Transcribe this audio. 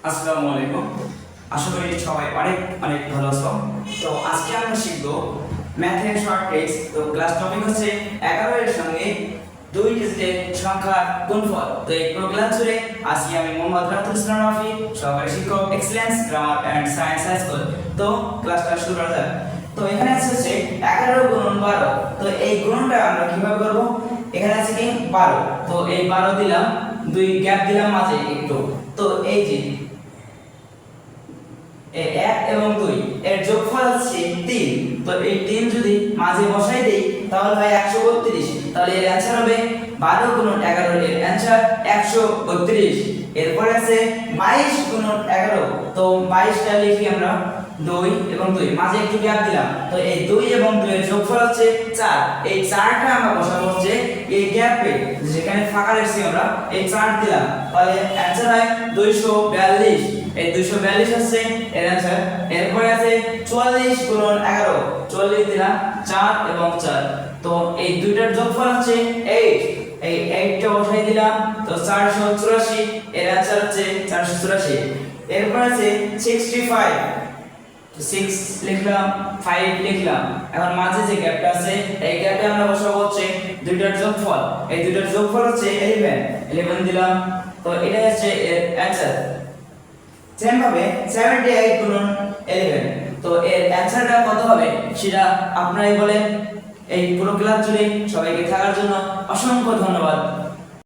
আসসালামু আলাইকুম। আশা করি সবাই অনেক অনেক ভালো আছো। তো আজকে আমরা শিখব ম্যাথের শর্ট ট্রিক্স। তো ক্লাস টপিক হচ্ছে 11 এর সঙ্গে 2 ডিজিটের সংখ্যা গুণফল। তো এই প্রোগ্রাম জুড়ে আজকে আমি মোহাম্মদ রাতুল ইসলাম রাফি, সহকারী শিক্ষক, Excellence Grammar and Science High School. তো ক্লাসটা শুরু করা যাক। তো এখানে আছে 11 গুণন 12। তো এই গুণনটা আমরা কিভাবে করব? এখানে আছে কি 12। তো এই 12 দিলাম, দুই গ্যাপ দিলাম মাঝে একটু। তো এই যে এই 1 এবং 2 এর যোগফল হচ্ছে 3। তো এই 3 যদি মাঝে বসাই দেই তাহলে হয় 132। তাহলে এর অ্যানসার হবে 12 গুণন 11 এর অ্যানসার 132। এরপরে আছে 22 গুণন 11। তো 22টা লিখি আমরা 2 এবং 2 মাঝে একটু গ্যাপ দিলাম। তো এই 2 এবং 2 এর যোগফল হচ্ছে 4। এই 4টা আমরা বসাবো হচ্ছে এই গ্যাপে, যেখানে ফাঁকা রাখছি আমরা এই 4 দিলাম। তাহলে অ্যানসার হয় 242। এই 242 হচ্ছে এর অ্যানসার। এরপরে আছে 44 গুণন 11। 44 দিলাম 4 এবং 4। তো এই দুইটার যোগফল হচ্ছে 8। এই 8টা বসাই দিলাম। তো 484 এর অ্যানসার হচ্ছে 484। এরপর আছে 65। 6 লিখলাম, 5 লিখলাম। এখন মাঝে যে গ্যাপটা আছে এই গ্যাপে আমরা বসাবো হচ্ছে দুইটার যোগফল। এই দুইটার যোগফল হচ্ছে 11। 11 দিলাম। তো এটা হচ্ছে এর অ্যানসার। সেম ভাবে 78 গুণন 11। তো এর অ্যানসারটা কত হবে সেটা আপনারাই বলেন। এই পুরো ক্লাস জুড়ে সবাইকে থাকার জন্য অসংখ্য ধন্যবাদ।